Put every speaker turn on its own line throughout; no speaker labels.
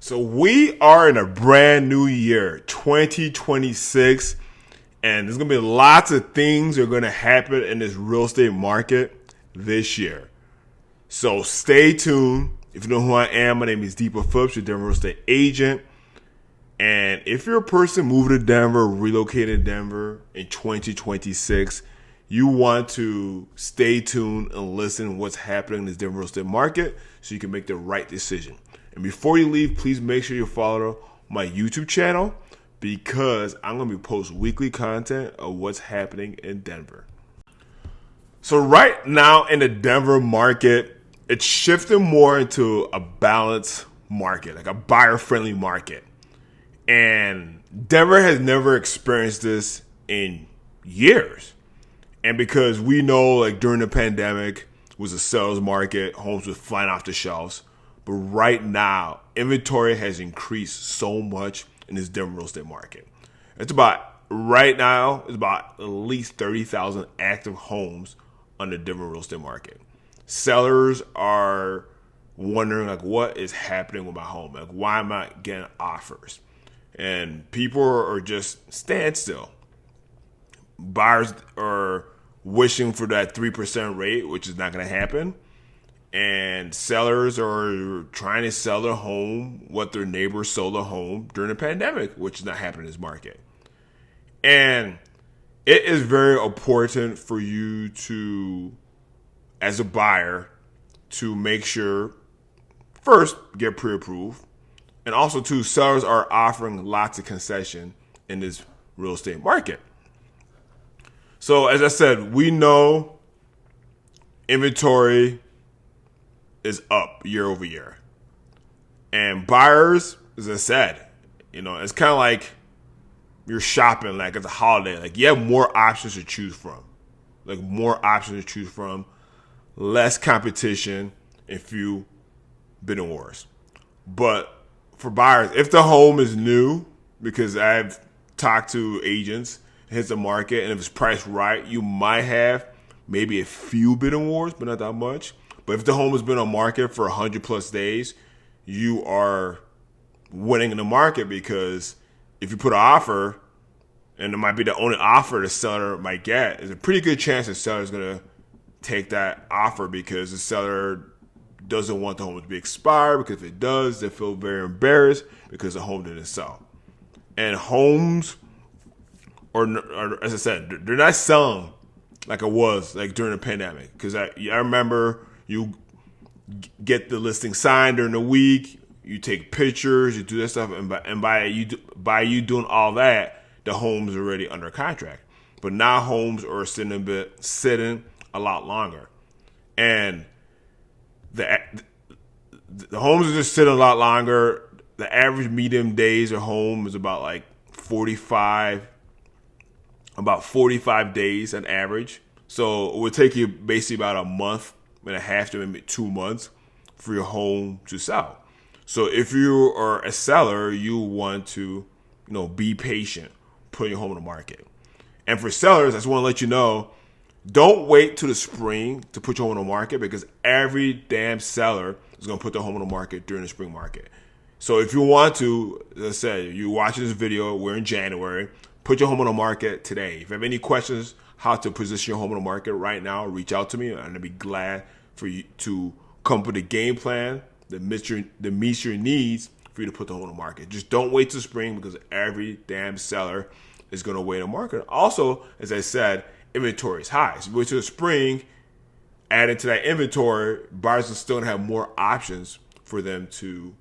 So we are in a brand new year, 2026, and there's going to be lots of things that are going to happen in this real estate market this year. So stay tuned. If you know who I am, my name is Deepa Phillips, your Denver real estate agent. And if you're a person moving to Denver, relocating to Denver in 2026, you want to stay tuned and listen to what's happening in this Denver real estate market so you can make the right decision. And before you leave, please make sure you follow my YouTube channel because I'm going to be posting weekly content of what's happening in Denver. So right now in the Denver market, it's shifting more into a balanced market, like a buyer-friendly market. And Denver has never experienced this in years. And because we know like during the pandemic was a seller's market, homes were flying off the shelves. But right now, inventory has increased so much in this Denver real estate market. Right now, it's about at least 30,000 active homes on the Denver real estate market. Sellers are wondering like, what is happening with my home? Like, why am I getting offers? And people are just standstill. Buyers are wishing for that 3% rate, which is not going to happen. And sellers are trying to sell their home what their neighbors sold a home during the pandemic, which is not happening in this market. And it is very important for you to, as a buyer, to make sure, first, get pre-approved. And also, too, sellers are offering lots of concession in this real estate market. So, as I said, we know inventory is up year over year. And buyers, as I said, it's kind of like you're shopping like it's a holiday. Like you have more options to choose from. Less competition and few bidding wars. But for buyers, if the home is new, because I've talked to agents, it hits the market, and if it's priced right, you might have maybe a few bidding wars, but not that much. But if the home has been on market for 100 plus days, you are winning in the market because if you put an offer, and it might be the only offer the seller might get, there's a pretty good chance the seller is going to take that offer because the seller doesn't want the home to be expired, because if it does, they feel very embarrassed because the home didn't sell. And homes, or as I said, they're not selling like it was like during the pandemic. Because I remember you get the listing signed during the week, you take pictures, you do that stuff, and by you doing all that, the home's already under contract. But now homes are sitting a lot longer, and the homes are just sitting a lot longer. The average median days of home is about like 45 days on average. So it would take you basically about a month and a half to maybe 2 months for your home to sell. So if you are a seller, you want to, be patient, put your home on the market. And for sellers, I just want to let you know, don't wait till the spring to put your home on the market, because every damn seller is going to put their home on the market during the spring market. So if you want to, as I said, you're watching this video, we're in January, put your home on the market today. If you have any questions how to position your home on the market right now, reach out to me. I'm going to be glad for you to come up with a game plan that meets your needs for you to put the home on the market. Just don't wait till spring, because every damn seller is going to wait on the market. Also, as I said, inventory is high. So wait till the spring, adding to that inventory, buyers will still have more options for them to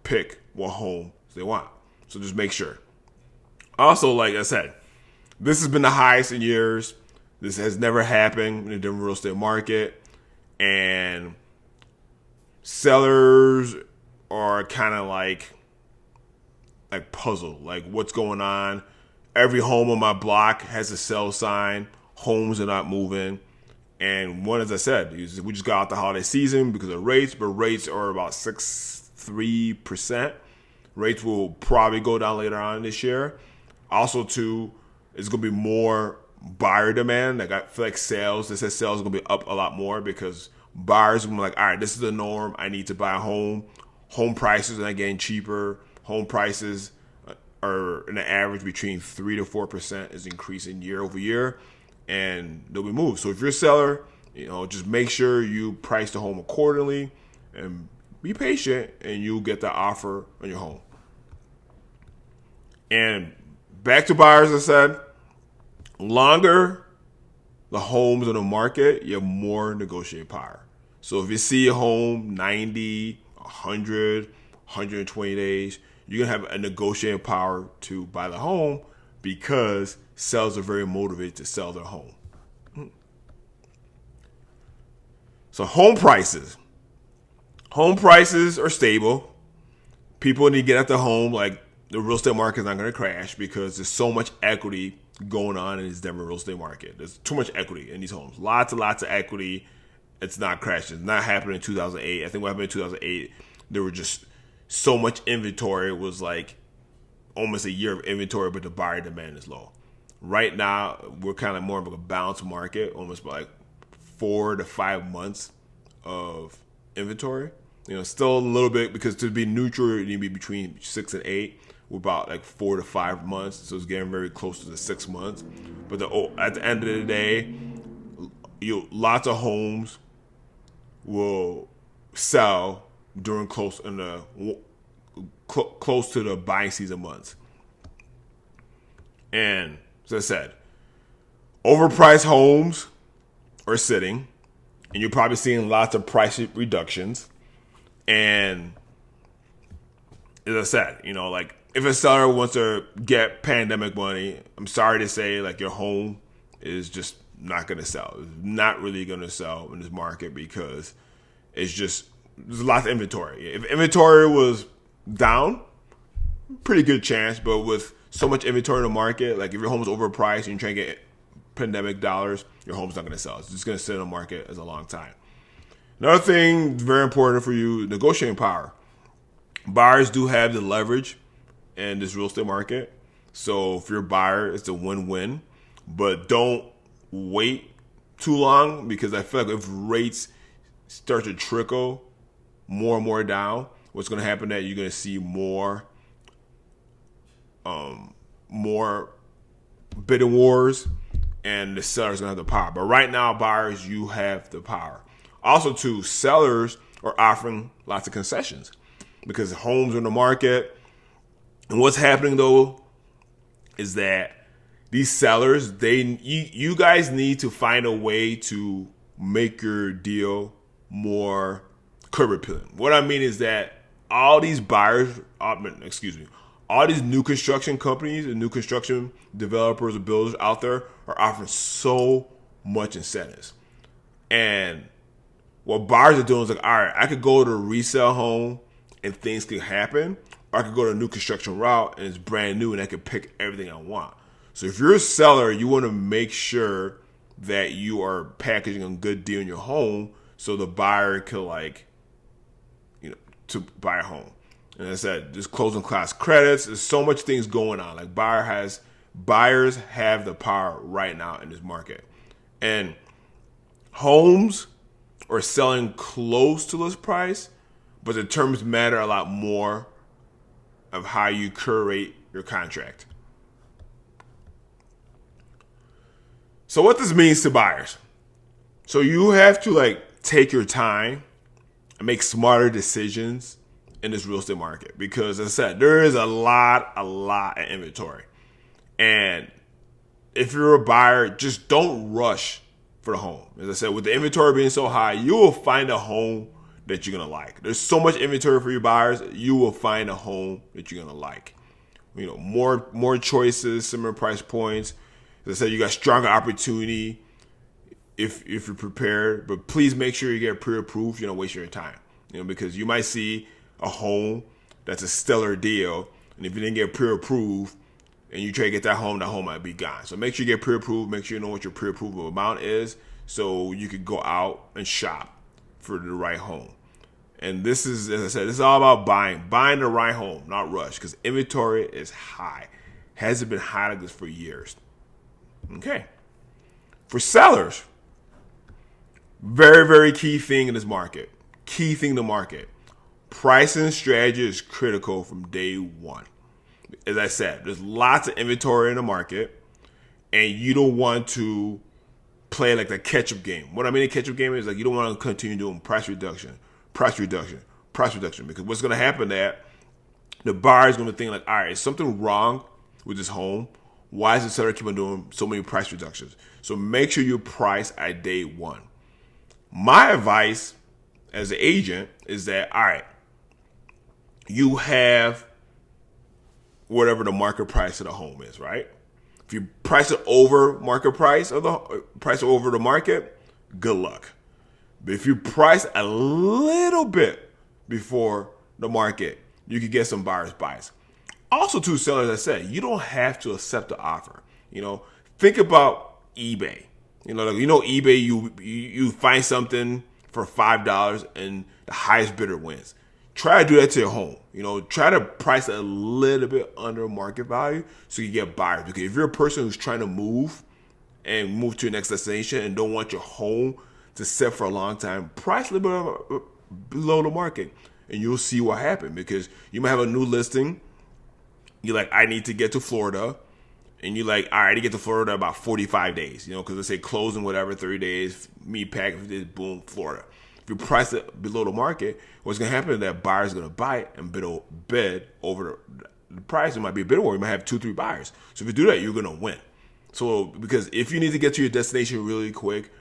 pick what home they want. So just make sure. Also, like I said, this has been the highest in years. This has never happened in the Denver real estate market. And sellers are kind of like puzzled. Like, what's going on? Every home on my block has a sell sign. Homes are not moving. And one, as I said, we just got out the holiday season because of rates, but rates are about 3%. Rates will probably go down later on this year. Also, too, it's going to be more buyer demand. Like, I feel like sales are going to be up a lot more because buyers will be like, all right, this is the norm. I need to buy a home. Home prices are not getting cheaper. Home prices are in an average between 3 to 4% is increasing year over year, and they'll be moved. So if you're a seller, just make sure you price the home accordingly and be patient, and you'll get the offer on your home. And back to buyers, I said, longer the home's on the market, you have more negotiating power. So if you see a home 90, 100, 120 days, you're going to have a negotiating power to buy the home because sellers are very motivated to sell their home. So home prices. Home prices are stable. People need to get at the home. Like, the real estate market is not going to crash because there's so much equity going on in this Denver real estate market. There's too much equity in these homes. Lots and lots of equity. It's not crashing. It's not happening in 2008. I think what happened in 2008, there were just so much inventory. It was like almost a year of inventory, but the buyer demand is low. Right now, we're kind of more of a balanced market, almost like 4 to 5 months of inventory. Still a little bit, because to be neutral, you need to be between 6 and 8. We're about like 4 to 5 months, so it's getting very close to the 6 months. But at the end of the day, lots of homes will sell during close to the buying season months. And as I said, overpriced homes are sitting, and you're probably seeing lots of price reductions. And as I said, like, if a seller wants to get pandemic money, I'm sorry to say, like, your home is just not going to sell. It's not really going to sell in this market because there's a lot of inventory. If inventory was down, pretty good chance. But with so much inventory in the market, like, if your home is overpriced and you're trying to get pandemic dollars, your home's not going to sell. It's just going to sit in the market as a long time. Another thing very important for you, negotiating power. Buyers do have the leverage in this real estate market. So if you're a buyer, it's a win-win. But don't wait too long, because I feel like if rates start to trickle more and more down, what's going to happen is that you're going to see more bidding wars, and the seller's going to have the power. But right now, buyers, you have the power. Also, too, sellers are offering lots of concessions because homes are in the market. And what's happening, though, is that these sellers, you guys need to find a way to make your deal more curb appealing. What I mean is that all these all these new construction companies and new construction developers or builders out there are offering so much incentives. And what buyers are doing is like, all right, I could go to a resale home and things can happen, or I could go to a new construction route and it's brand new and I could pick everything I want. So if you're a seller, you want to make sure that you are packaging a good deal in your home so the buyer could to buy a home. And as I said, there's closing class credits. There's so much things going on. Like, buyers have the power right now in this market. And homes are selling close to list price, but the terms matter a lot more of how you curate your contract. So what this means to buyers. So you have to take your time and make smarter decisions in this real estate market, because as I said, there is a lot of inventory. And if you're a buyer, just don't rush for the home. As I said, with the inventory being so high, you will find a home that you're going to like. There's so much inventory for your buyers, you will find a home that you're going to like. More choices, similar price points. As I said, you got stronger opportunity if you're prepared. But please make sure you get pre-approved. You don't waste your time. Because you might see a home that's a stellar deal, and if you didn't get pre-approved and you try to get that home might be gone. So make sure you get pre-approved. Make sure you know what your pre-approval amount is, so you could go out and shop for the right home. And this is, as I said, this is all about buying the right home, not rush, because inventory is high. Hasn't been high like this for years. Okay. For sellers, very, very key thing in this market. Key thing in the market. Pricing strategy is critical from day one. As I said, there's lots of inventory in the market, and you don't want to play like the catch-up game. What I mean, the catch-up game is like you don't want to continue doing price reduction, because what's going to happen that the buyer is going to think like, all right, is something wrong with this home? Why is the seller keep on doing so many price reductions? So make sure you price at day one. My advice as an agent is that, all right, you have whatever the market price of the home is, right? If you price it over market price of the price over the market, good luck. But if you price a little bit before the market, you can get some buyer's bias. Also, to sellers, I said, you don't have to accept the offer. Think about eBay. eBay. You find something for $5 and the highest bidder wins. Try to do that to your home. Try to price a little bit under market value so you get buyers. Because if you're a person who's trying to move to your next destination and don't want your home to sit for a long time, price a little bit below the market, and you'll see what happens. Because you might have a new listing. You're like, I need to get to Florida. And you're like, all right, to get to Florida about 45 days. Because let's say closing, whatever, 30 days, meat pack, boom, Florida. If you price it below the market, what's going to happen is that buyers are going to buy it and bid over the price. It might be a bid war. You might have 2-3 buyers. So if you do that, you're going to win. So because if you need to get to your destination really quick,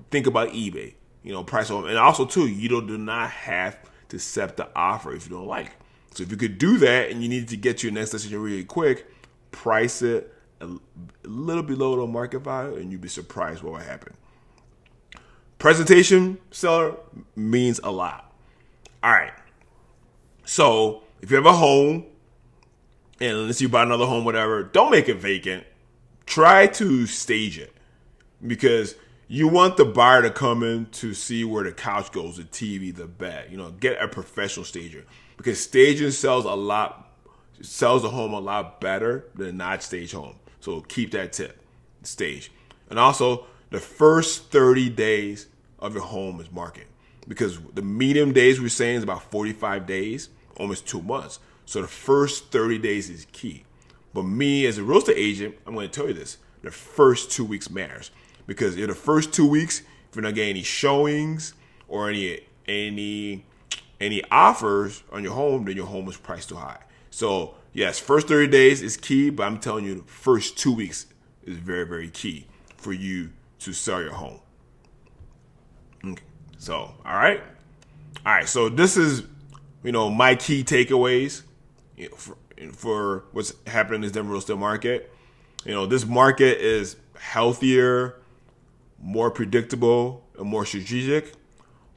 think about eBay. Price over. And also, too, you do not have to accept the offer if you don't like. So if you could do that and you need to get to your next destination really quick, price it a little below the market value, and you'd be surprised what will happen. Presentation, seller, means a lot. All right. So if you have a home, and unless you buy another home, whatever, don't make it vacant. Try to stage it, because you want the buyer to come in to see where the couch goes, the TV, the bed. Get a professional stager, because staging sells the home a lot better than a not staged home. So keep that tip, stage. And also, the first 30 days of your home is market, because the medium days we're saying is about 45 days, almost 2 months. So the first 30 days is key. But me as a real estate agent, I'm going to tell you this: the first 2 weeks matters, because in the first 2 weeks, if you're not getting any showings or any offers on your home, then your home is priced too high. So yes, first 30 days is key, but I'm telling you, the first 2 weeks is very, very key for you to sell your home. Okay. So, all right. So this is, my key takeaways for what's happening in this Denver real estate market. This market is healthier, more predictable, and more strategic.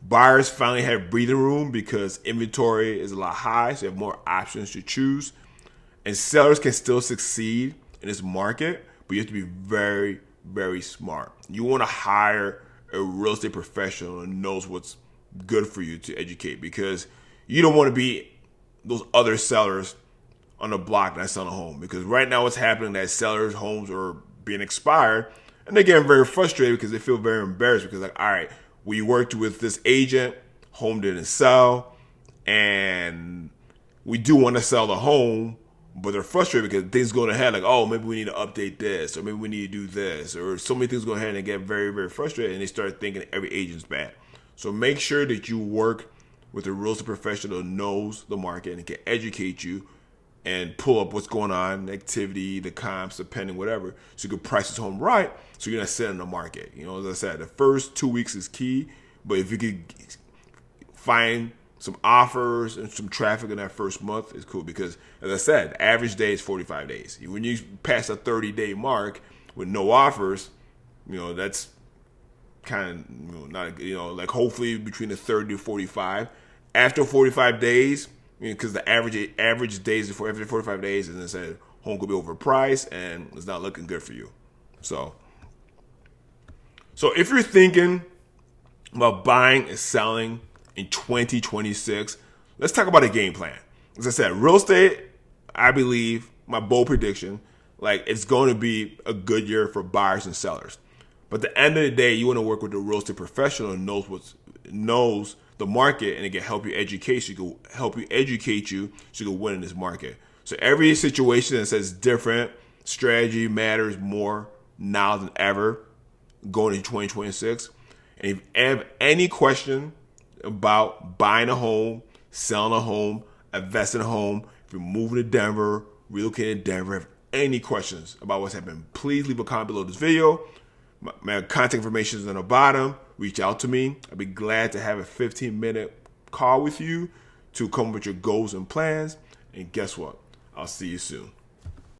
Buyers finally have breathing room because inventory is a lot high, so you have more options to choose. And sellers can still succeed in this market, but you have to be very, very smart. You want to hire a real estate professional who knows what's good for you to educate, because you don't want to be those other sellers on the block that's selling a home. Because right now what's happening is that sellers' homes are being expired, and they're getting very frustrated because they feel very embarrassed, because like, all right, we worked with this agent, home didn't sell, and we do want to sell the home, but they're frustrated because things going ahead, like, oh, maybe we need to update this, or maybe we need to do this, or so many things go ahead, and they get very, very frustrated, and they start thinking every agent's bad. So make sure that you work with a real estate professional who knows the market and can educate you and pull up what's going on, the activity, the comps, the pending, whatever, so you can price this home right, so you're not sitting in the market. As I said, the first 2 weeks is key, but if you could find some offers and some traffic in that first month, is cool, because, as I said, the average day is 45 days. When you pass a 30-day mark with no offers, that's kind of not, like hopefully between the 30 to 45. After 45 days, because the average days before after 45 days, and then said home could be overpriced and it's not looking good for you. So if you're thinking about buying and selling in 2026, let's talk about a game plan. As I said, real estate, I believe, my bold prediction, like it's going to be a good year for buyers and sellers. But at the end of the day, you want to work with a real estate professional who knows the market, and it can help you educate you. So you can win in this market. So every situation that says different strategy matters more now than ever going into 2026. And if you have any question about buying a home, selling a home, investing in a home, if you're moving to Denver, relocating to Denver, if any questions about what's happening, please leave a comment below this video. My contact information is on the bottom. Reach out to me. I'd be glad to have a 15-minute call with you to come up with your goals and plans. And guess what? I'll see you soon.